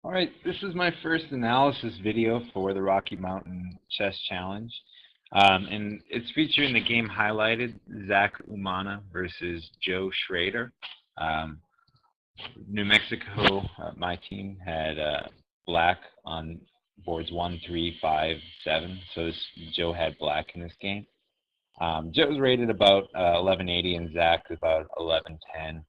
All right, this is my first analysis video for the Rocky Mountain Chess Challenge. And it's featuring the game highlighted, Zach Umana versus Joe Schrader. Um, New Mexico, my team, had black on boards 1, 3, 5, 7. So Joe had black in this game. Joe's rated about 1180 and Zach about 1110.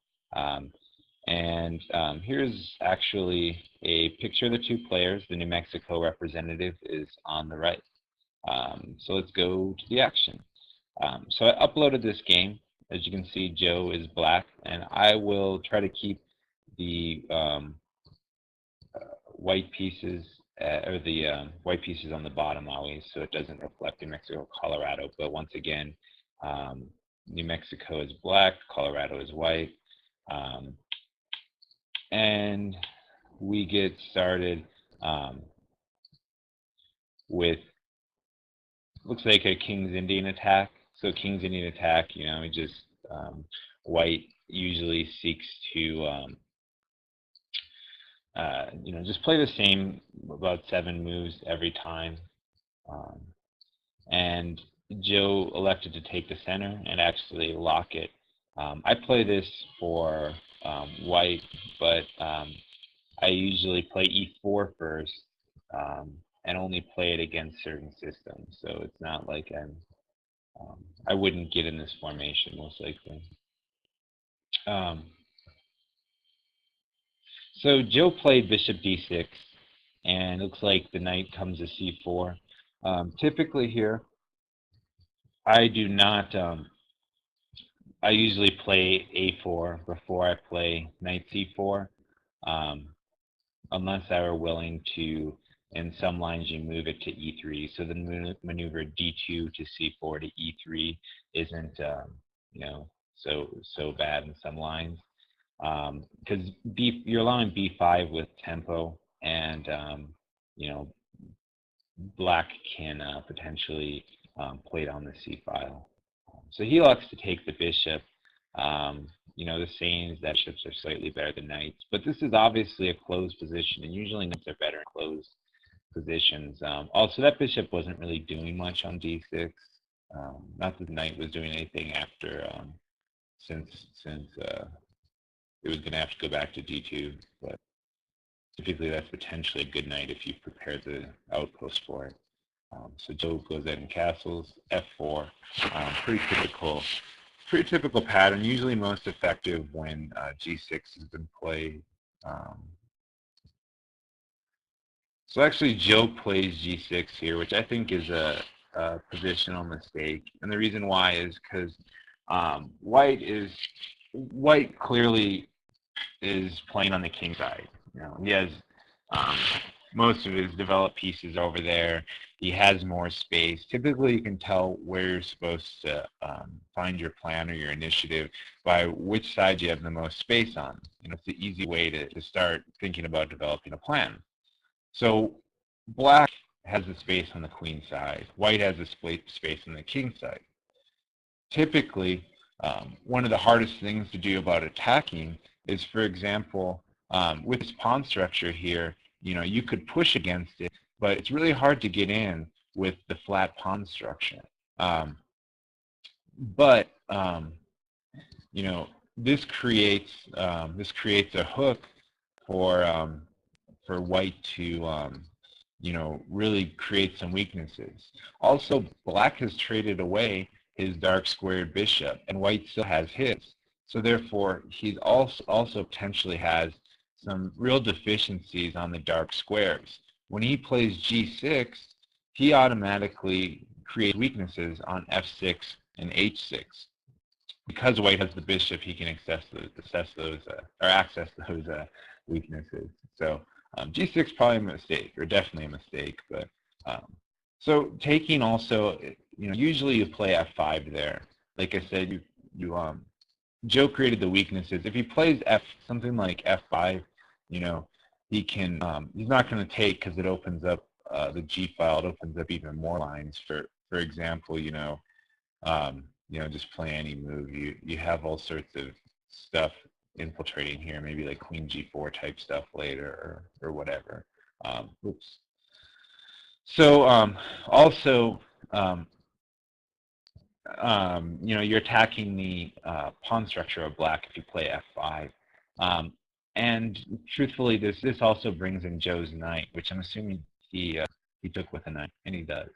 Here's actually a picture of the two players. The New Mexico representative is on the right. So let's go to the action. So I uploaded this game. As you can see, Joe is black, and I will try to keep the white pieces or the white pieces on the bottom always, so it doesn't reflect New Mexico, Colorado. But once again, um, New Mexico is black, Colorado is white, and we get started with looks like a King's Indian attack. So King's Indian attack, just white usually seeks to just play the same about 7 moves every time. And Joe elected to take the center and actually lock it. I play this for white, but I usually play e4 first and only play it against certain systems. So it's not like I wouldn't get in this formation most likely. So Joe played bishop d6, and it looks like the knight comes to c4. Typically here, I do not. I usually play a4 before I play knight c4, unless I were willing to. In some lines, you move it to e3. So the maneuver d2 to c4 to e3 isn't, so bad in some lines. Because you're allowing b5 with tempo, and black can potentially play down the c file. So he likes to take the bishop. The saying is that bishops are slightly better than knights, but this is obviously a closed position, and usually knights are better in closed positions. Also, that bishop wasn't really doing much on d6. Not that the knight was doing anything after, since it was going to have to go back to d2, but typically that's potentially a good knight if you prepare the outpost for it. So Joe goes ahead and castles, f4. Pretty typical pattern, usually most effective when g6 has been played. So actually Joe plays g6 here, which I think is a positional mistake. And the reason why is because white clearly is playing on the king side. He has most of his developed pieces over there. He has more space. Typically, you can tell where you're supposed to find your plan or your initiative by which side you have the most space on. It's the easy way to start thinking about developing a plan. So black has the space on the queen side. White has the space on the king side. Typically, one of the hardest things to do about attacking is, for example, with this pawn structure here, you could push against it, but it's really hard to get in with the flat pawn structure. This creates a hook for white to really create some weaknesses. Also, black has traded away his dark squared bishop, and white still has his. So therefore, he also potentially has some real deficiencies on the dark squares. When he plays g6, he automatically creates weaknesses on f6 and h6. Because white has the bishop, he can access those weaknesses. So g6 probably a mistake, or definitely a mistake. But so taking also, usually you play f5 there. Like I said, Joe created the weaknesses. If he plays something like f5, he can. He's not going to take because it opens up the g file. It opens up even more lines. For example, just play any move. You have all sorts of stuff infiltrating here, maybe like queen g4 type stuff later or whatever. Oops. So also, you're attacking the pawn structure of black if you play f5. And truthfully, this also brings in Joe's knight, which I'm assuming he took with a knight, and he does.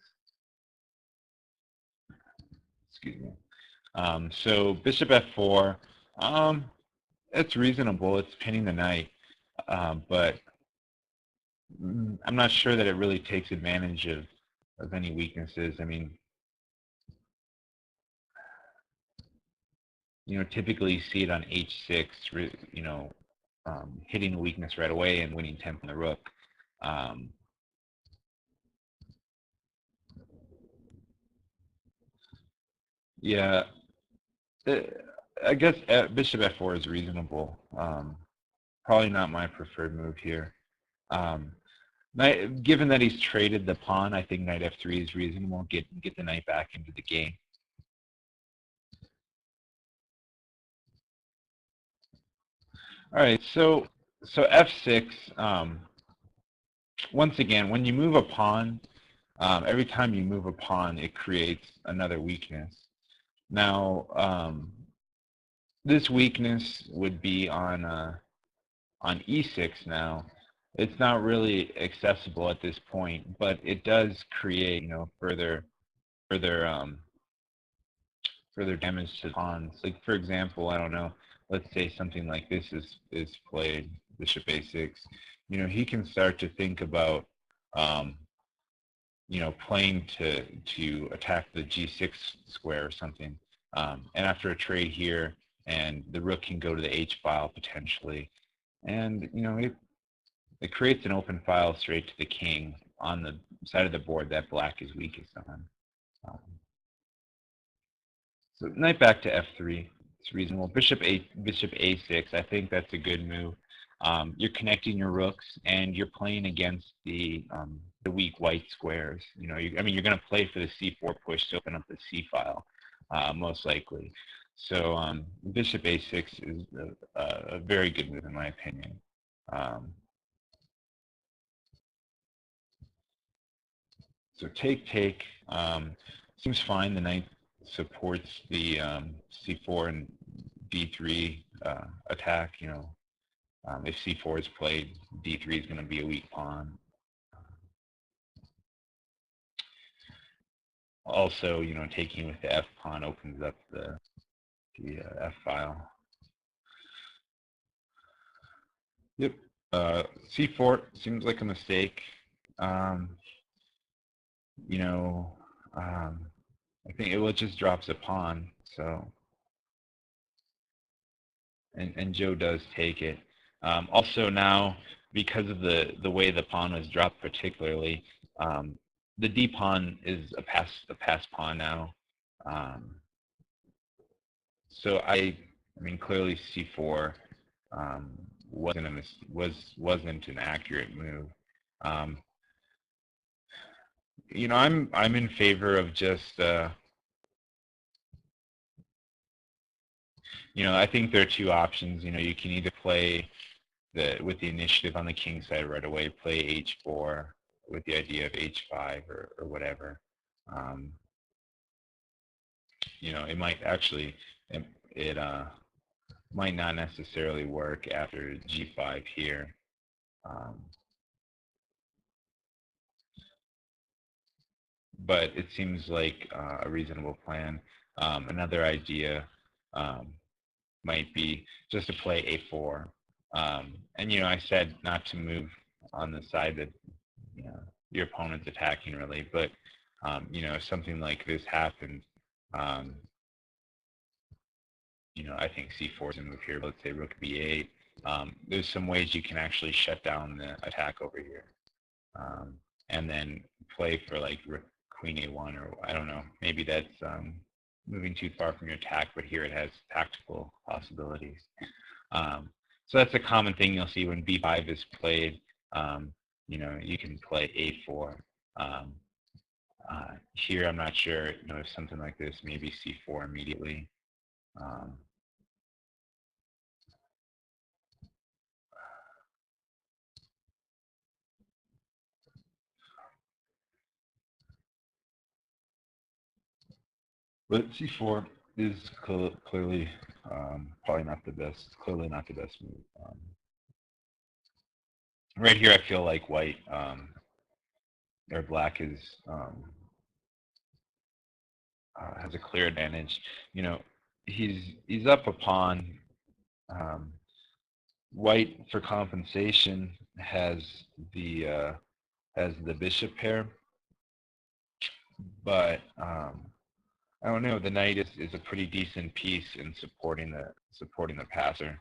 Excuse me. So bishop f4, it's reasonable. It's pinning the knight, but I'm not sure that it really takes advantage of any weaknesses. I mean, typically you see it on h6, hitting a weakness right away and winning temp on the rook. Yeah, I guess bishop f4 is reasonable. Probably not my preferred move here. Given that he's traded the pawn, I think knight f3 is reasonable. Get the knight back into the game. All right, so f6. Once again, when you move a pawn, every time you move a pawn, it creates another weakness. Now, this weakness would be on e6 now. It's not really accessible at this point, but it does create, further damage to pawns. Like, for example, I don't know, let's say something like this is played, bishop a6. He can start to think about playing to attack the g6 square or something. And after a trade here, and the rook can go to the h file potentially, and it creates an open file straight to the king on the side of the board that black is weakest on. So knight back to f3. It's reasonable. Bishop a6. I think that's a good move. You're connecting your rooks, and you're playing against the weak white squares. You're going to play for the c4 push to open up the c file, most likely. So bishop a6 is a very good move in my opinion. So take. Seems fine. The knight supports the c4 and d3 attack. If c4 is played, d3 is going to be a weak pawn. Also, taking with the f pawn opens up the f file. Yep. c4 seems like a mistake. I think it just drops a pawn. So, and Joe does take it. Also now, because of the way the pawn was dropped, particularly, the d pawn is a pass pawn now. So I mean, clearly c4 wasn't an accurate move. I'm in favor of just I think there are two options. You can either play with the initiative on the king side right away, play h4 with the idea of h5 or whatever. It might actually it might not necessarily work after g5 here. But it seems like a reasonable plan. Another idea might be just to play a4. And I said not to move on the side that your opponent's attacking really, but if something like this happens, I think c4 is a move here. Let's say rook b8. There's some ways you can actually shut down the attack over here, and then play for like rook queen a1, or I don't know. Maybe that's moving too far from your attack, but here it has tactical possibilities. So that's a common thing you'll see when b5 is played. You can play a4. Here, I'm not sure. If something like this, maybe c4 immediately. But C4 is clearly probably not the best. Clearly not the best move. Right here, I feel like white or black is has a clear advantage. You know, he's up a pawn. White for compensation has the bishop pair, but I don't know. The knight is a pretty decent piece in supporting the passer,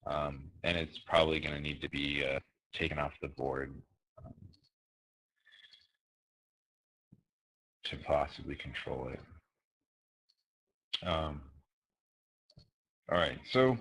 and it's probably going to need to be taken off the board to possibly control it. All right, so